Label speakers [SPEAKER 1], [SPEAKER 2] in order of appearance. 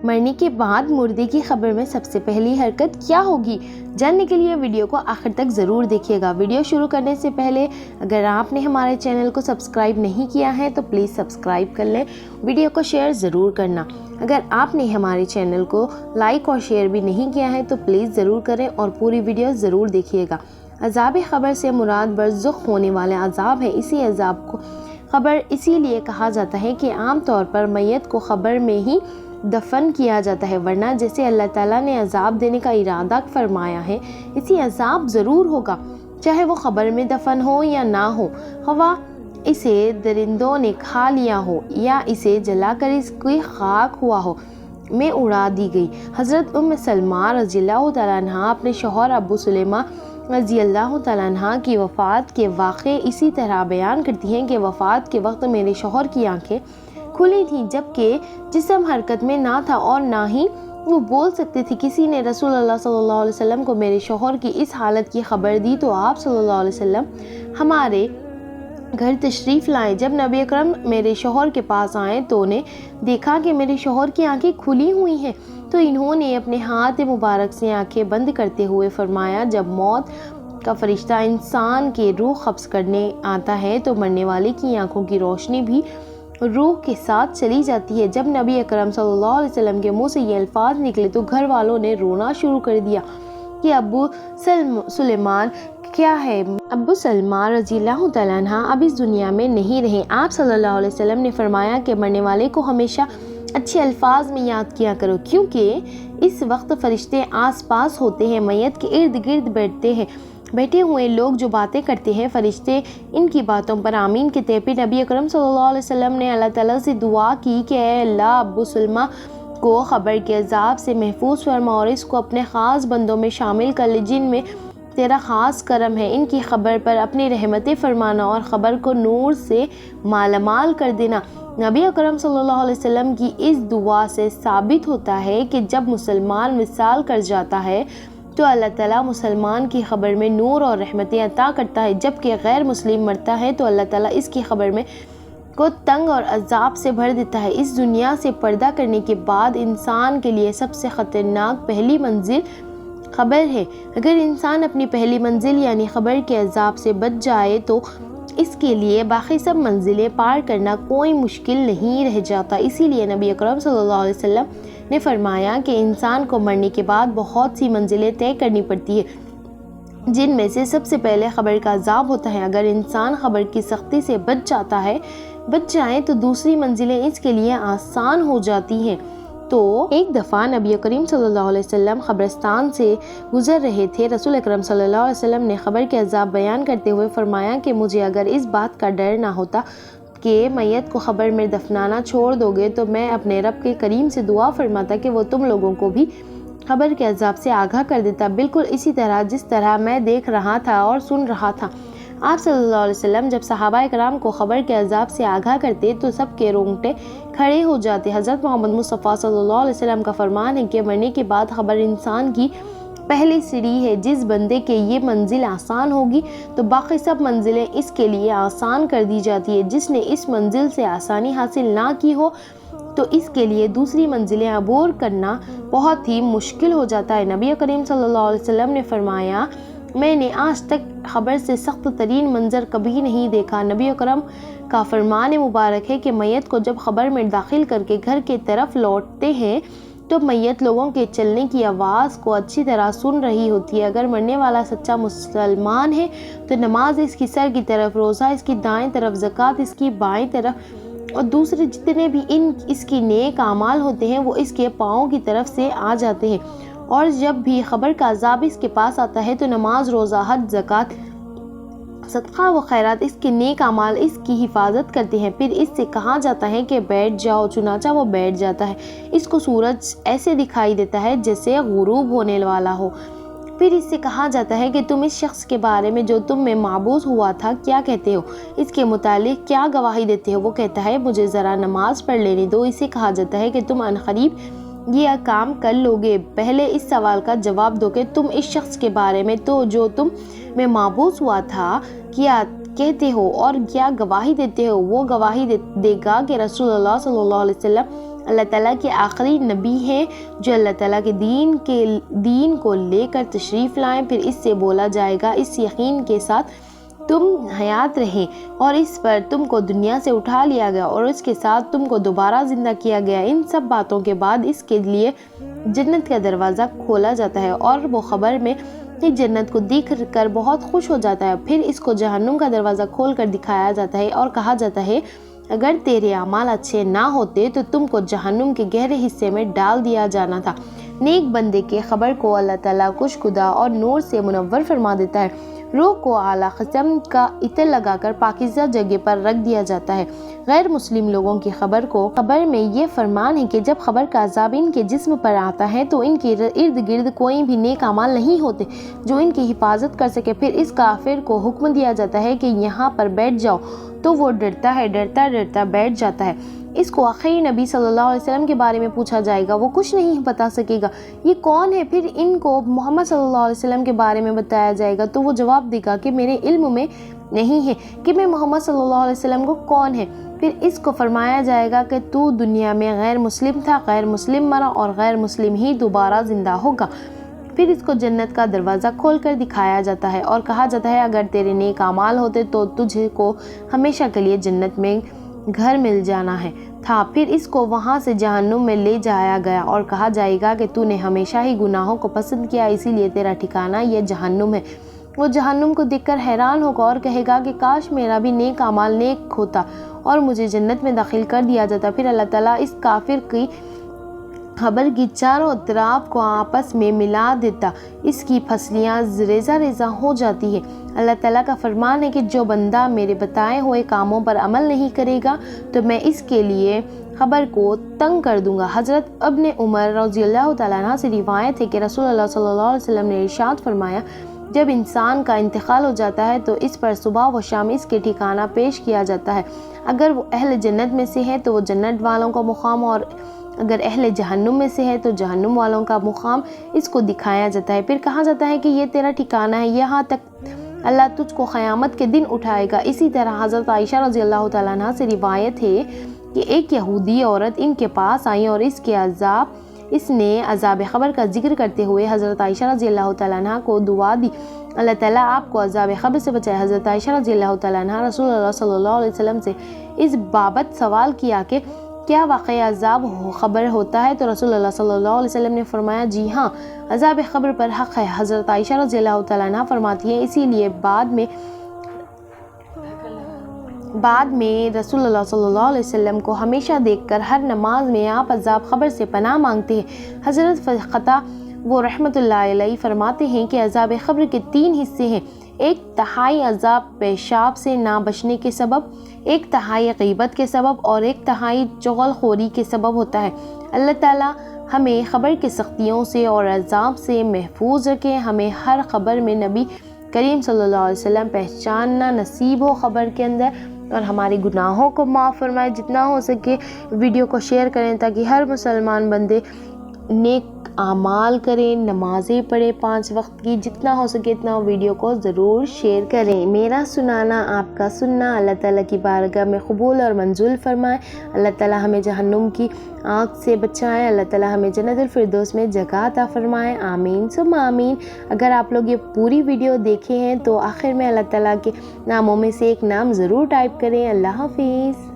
[SPEAKER 1] مرنے کے بعد مردے کی خبر میں سب سے پہلی حرکت کیا ہوگی؟ جاننے کے لیے ویڈیو کو آخر تک ضرور دیکھیے گا۔ ویڈیو شروع کرنے سے پہلے اگر آپ نے ہمارے چینل کو سبسکرائب نہیں کیا ہے تو پلیز سبسکرائب کر لیں، ویڈیو کو شیئر ضرور کرنا۔ اگر آپ نے ہمارے چینل کو لائک اور شیئر بھی نہیں کیا ہے تو پلیز ضرور کریں اور پوری ویڈیو ضرور دیکھیے گا۔ عذاب قبر سے مراد برزخ ہونے والے عذاب ہے۔ اسی عذاب کو قبر اسی لیے کہا جاتا ہے کہ عام طور پر میت کو قبر میں ہی دفن کیا جاتا ہے، ورنہ جیسے اللہ تعالیٰ نے عذاب دینے کا ارادہ فرمایا ہے اسی عذاب ضرور ہوگا، چاہے وہ قبر میں دفن ہو یا نہ ہو، خواہ اسے درندوں نے کھا لیا ہو یا اسے جلا کر اس کی خاک ہوا ہو میں اڑا دی گئی۔ حضرت ام سلمہ رضی اللہ تعالیٰ عنہ اپنے شوہر ابو سلیمہ رضی اللہ تعالیٰ عنہ کی وفات کے واقعے اسی طرح بیان کرتی ہیں کہ وفات کے وقت میرے شوہر کی آنکھیں کھلی تھیں جبکہ جسم حرکت میں نہ تھا اور نہ ہی وہ بول سکتے تھے۔ کسی نے رسول اللہ صلی اللہ علیہ وسلم کو میرے شوہر کی اس حالت کی خبر دی تو آپ صلی اللہ علیہ وسلم ہمارے گھر تشریف لائے۔ جب نبی اکرم میرے شوہر کے پاس آئے تو انہیں دیکھا کہ میرے شوہر کی آنکھیں کھلی ہوئی ہیں تو انہوں نے اپنے ہاتھ مبارک سے آنکھیں بند کرتے ہوئے فرمایا، جب موت کا فرشتہ انسان کے روح قبض کرنے آتا ہے تو مرنے والے کی آنکھوں کی روشنی بھی روح کے ساتھ چلی جاتی ہے۔ جب نبی اکرم صلی اللہ علیہ وسلم کے منہ سے یہ الفاظ نکلے تو گھر والوں نے رونا شروع کر دیا کہ ابو سلیمان کیا ہے؟ ابو سلمہ رضی اللہ تعالیٰ عنہ اب اس دنیا میں نہیں رہے۔ آپ صلی اللہ علیہ وسلم نے فرمایا کہ مرنے والے کو ہمیشہ اچھے الفاظ میں یاد کیا کرو، کیونکہ اس وقت فرشتے آس پاس ہوتے ہیں، میت کے ارد گرد بیٹھے ہوئے لوگ جو باتیں کرتے ہیں فرشتے ان کی باتوں پر آمین کہتے ہیں۔ پھر نبی اکرم صلی اللہ علیہ وسلم نے اللہ تعالیٰ سے دعا کی کہ اے اللہ ابو سلمہ کو قبر کے عذاب سے محفوظ فرما اور اس کو اپنے خاص بندوں میں شامل کر لے جن میں تیرا خاص کرم ہے، ان کی قبر پر اپنی رحمتیں فرمانا اور قبر کو نور سے مالا مال کر دینا۔ نبی اکرم صلی اللہ علیہ وسلم کی اس دعا سے ثابت ہوتا ہے کہ جب مسلمان وصال کر جاتا ہے تو اللہ تعالیٰ مسلمان کی قبر میں نور اور رحمتیں عطا کرتا ہے، جبکہ غیر مسلم مرتا ہے تو اللہ تعالیٰ اس کی قبر میں کو تنگ اور عذاب سے بھر دیتا ہے۔ اس دنیا سے پردہ کرنے کے بعد انسان کے لیے سب سے خطرناک پہلی منزل قبر ہے۔ اگر انسان اپنی پہلی منزل یعنی قبر کے عذاب سے بچ جائے تو اس کے لیے باقی سب منزلیں پار کرنا کوئی مشکل نہیں رہ جاتا۔ اسی لیے نبی اکرم صلی اللہ علیہ وسلم نے فرمایا کہ انسان کو مرنے کے بعد بہت سی منزلیں طے کرنی پڑتی ہے، جن میں سے سب سے پہلے قبر کا عذاب ہوتا ہے۔ اگر انسان قبر کی سختی سے بچ جائے تو دوسری منزلیں اس کے لیے آسان ہو جاتی ہیں۔ تو ایک دفعہ نبی کریم صلی اللہ علیہ وسلم قبرستان سے گزر رہے تھے۔ رسول اکرم صلی اللہ علیہ وسلم نے قبر کے عذاب بیان کرتے ہوئے فرمایا کہ مجھے اگر اس بات کا ڈر نہ ہوتا کہ میت کو قبر میں دفنانا چھوڑ دو گے تو میں اپنے رب کے کریم سے دعا فرماتا کہ وہ تم لوگوں کو بھی قبر کے عذاب سے آگاہ کر دیتا، بالکل اسی طرح جس طرح میں دیکھ رہا تھا اور سن رہا تھا۔ آپ صلی اللہ علیہ وسلم جب صحابہ کرام کو قبر کے عذاب سے آگاہ کرتے تو سب کے رونگٹے کھڑے ہو جاتے۔ حضرت محمد مصطفیٰ صلی اللہ علیہ وسلم کا فرمان ہے کہ مرنے کے بعد قبر انسان کی پہلی سیڑھی ہے۔ جس بندے کے یہ منزل آسان ہوگی تو باقی سب منزلیں اس کے لیے آسان کر دی جاتی ہے۔ جس نے اس منزل سے آسانی حاصل نہ کی ہو تو اس کے لیے دوسری منزلیں عبور کرنا بہت ہی مشکل ہو جاتا ہے۔ نبی کریم صلی اللہ علیہ وسلم نے فرمایا، میں نے آج تک قبر سے سخت ترین منظر کبھی نہیں دیکھا۔ نبی اکرم کا فرمان مبارک ہے کہ میت کو جب قبر میں داخل کر کے گھر کی طرف لوٹتے ہیں تو میت لوگوں کے چلنے کی آواز کو اچھی طرح سن رہی ہوتی ہے۔ اگر مرنے والا سچا مسلمان ہے تو نماز اس کی سر کی طرف، روزہ اس کی دائیں طرف، زکوٰۃ اس کی بائیں طرف اور دوسرے جتنے بھی اس کی نیک اعمال ہوتے ہیں وہ اس کے پاؤں کی طرف سے آ جاتے ہیں۔ اور جب بھی قبر کا عذاب اس کے پاس آتا ہے تو نماز، روزہ، حج، زکوٰۃ، صدقہ و خیرات اس کے نیک اعمال اس کی حفاظت کرتے ہیں۔ پھر اس سے کہا جاتا ہے کہ بیٹھ جاؤ، چنانچہ وہ بیٹھ جاتا ہے۔ اس کو سورج ایسے دکھائی دیتا ہے جیسے غروب ہونے والا ہو۔ پھر اس سے کہا جاتا ہے کہ تم اس شخص کے بارے میں جو تم میں معبود ہوا تھا کیا کہتے ہو، اس کے متعلق کیا گواہی دیتے ہو؟ وہ کہتا ہے مجھے ذرا نماز پڑھ لینے دو۔ اسے کہا جاتا ہے کہ تم عنقریب یہ کام کر لو گے۔ پہلے اس سوال کا جواب دو کہ تم اس شخص کے بارے میں تو جو تم میں معبود ہوا تھا کیا کہتے ہو اور کیا گواہی دیتے ہو؟ وہ گواہی دے گا کہ رسول اللہ صلی اللہ علیہ وسلم اللہ تعالیٰ کے آخری نبی ہیں جو اللہ تعالیٰ کے دین کو لے کر تشریف لائیں۔ پھر اس سے بولا جائے گا اس یقین کے ساتھ تم حیات رہے اور اس پر تم کو دنیا سے اٹھا لیا گیا اور اس کے ساتھ تم کو دوبارہ زندہ کیا گیا۔ ان سب باتوں کے بعد اس کے لیے جنت کا دروازہ کھولا جاتا ہے اور وہ خبر میں جنت کو دیکھ کر بہت خوش ہو جاتا ہے۔ پھر اس کو جہنم کا دروازہ کھول کر دکھایا جاتا ہے اور کہا جاتا ہے اگر تیرے اعمال اچھے نہ ہوتے تو تم کو جہنم کے گہرے حصے میں ڈال دیا جانا تھا۔ نیک بندے کے خبر کو اللہ تعالیٰ کشکدہ اور نور سے منور فرما دیتا ہے۔ روح کو اعلیٰ قسم کا عطر لگا کر پاکیزہ جگہ پر رکھ دیا جاتا ہے۔ غیر مسلم لوگوں کی خبر میں یہ فرمان ہے کہ جب خبر کا عذاب ان کے جسم پر آتا ہے تو ان کے ارد گرد کوئی بھی نیک اعمال نہیں ہوتے جو ان کی حفاظت کر سکے۔ پھر اس کافر کو حکم دیا جاتا ہے کہ یہاں پر بیٹھ جاؤ تو وہ ڈرتا بیٹھ جاتا ہے۔ اس کو آخری نبی صلی اللہ علیہ وسلم کے بارے میں پوچھا جائے گا، وہ کچھ نہیں بتا سکے گا یہ کون ہے۔ پھر ان کو محمد صلی اللہ علیہ وسلم کے بارے میں بتایا جائے گا تو وہ جواب دے گا کہ میرے علم میں نہیں ہے کہ میں محمد صلی اللہ علیہ وسلم کو کون ہے۔ پھر اس کو فرمایا جائے گا کہ تو دنیا میں غیر مسلم تھا، غیر مسلم مرا اور غیر مسلم ہی دوبارہ زندہ ہوگا۔ پھر اس کو جنت کا دروازہ کھول کر دکھایا جاتا ہے اور کہا جاتا ہے اگر تیرے نیک اعمال ہوتے تو تجھے کو ہمیشہ کے لیے جنت میں گھر مل جانا تھا۔ پھر اس کو وہاں سے جہنم میں لے جایا گیا اور کہا جائے گا کہ تو نے ہمیشہ ہی گناہوں کو پسند کیا، اسی لیے تیرا ٹھکانہ یہ جہنم ہے۔ وہ جہنم کو دیکھ کر حیران ہوگا اور کہے گا کہ کاش میرا بھی نیک اعمال نیک ہوتا اور مجھے جنت میں داخل کر دیا جاتا۔ پھر اللہ تعالیٰ اس کافر کی خبر کی چاروں اطراف کو آپس میں ملا دیتا، اس کی پھسلیاں ریزہ ریزہ ہو جاتی ہیں۔ اللہ تعالیٰ کا فرمان ہے کہ جو بندہ میرے بتائے ہوئے کاموں پر عمل نہیں کرے گا تو میں اس کے لیے خبر کو تنگ کر دوں گا۔ حضرت ابن عمر رضی اللہ تعالیٰ عنہ سے روایت ہے کہ رسول اللہ صلی اللہ علیہ وسلم نے ارشاد فرمایا جب انسان کا انتقال ہو جاتا ہے تو اس پر صبح و شام اس کے ٹھکانہ پیش کیا جاتا ہے۔ اگر وہ اہل جنت میں سے ہے تو وہ جنت والوں کا مقام اور اگر اہل جہنم میں سے ہے تو جہنم والوں کا مقام اس کو دکھایا جاتا ہے۔ پھر کہا جاتا ہے کہ یہ تیرا ٹھکانہ ہے، یہاں تک اللہ تجھ کو قیامت کے دن اٹھائے گا۔ اسی طرح حضرت عائشہ رضی اللہ تعالیٰ عنہ سے روایت ہے کہ ایک یہودی عورت ان کے پاس آئی اور اس نے عذاب قبر کا ذکر کرتے ہوئے حضرت عائشہ رضی اللہ تعالیٰ عنہ کو دعا دی، اللہ تعالیٰ آپ کو عذاب قبر سے بچائے۔ حضرت عائشہ رضی اللہ تعالیٰ عنہ رسول اللہ صلی اللہ علیہ وسلم سے اس بابت سوال کیا کہ کیا واقعی عذاب قبر ہوتا ہے؟ تو رسول اللہ صلی اللہ علیہ وسلم نے فرمایا جی ہاں، عذاب قبر پر حق ہے۔ حضرت عائشہ رضی اللہ تعالیٰ عنہ فرماتی ہیں اسی لیے بعد میں رسول اللہ صلی اللہ علیہ وسلم کو ہمیشہ دیکھ کر ہر نماز میں آپ عذاب قبر سے پناہ مانگتے ہیں۔ حضرت قطع وہ رحمۃ اللہ علیہ فرماتے ہیں کہ عذاب قبر کے 3 حصے ہیں، 1/3 عذاب پیشاب سے نہ بچنے کے سبب، 1/3 غیبت کے سبب اور 1/3 چغل خوری کے سبب ہوتا ہے۔ اللہ تعالیٰ ہمیں خبر کی سختیوں سے اور عذاب سے محفوظ رکھے، ہمیں ہر خبر میں نبی کریم صلی اللہ علیہ وسلم پہچاننا نصیب ہو خبر کے اندر، اور ہمارے گناہوں کو معاف فرمائے۔ جتنا ہو سکے ویڈیو کو شیئر کریں تاکہ ہر مسلمان بندے نیک اعمال کریں، نمازیں پڑھیں 5 وقت کی، جتنا ہو سکے اتنا ویڈیو کو ضرور شیئر کریں۔ میرا سنانا آپ کا سننا اللہ تعالیٰ کی بارگاہ میں قبول اور منظور فرمائے۔ اللہ تعالیٰ ہمیں جہنم کی آگ سے بچائے، اللہ تعالیٰ ہمیں جنت الفردوس میں جگہ عطا فرمائے، آمین ثم آمین۔ اگر آپ لوگ یہ پوری ویڈیو دیکھے ہیں تو آخر میں اللہ تعالیٰ کے ناموں میں سے ایک نام ضرور ٹائپ کریں۔ اللہ حافظ۔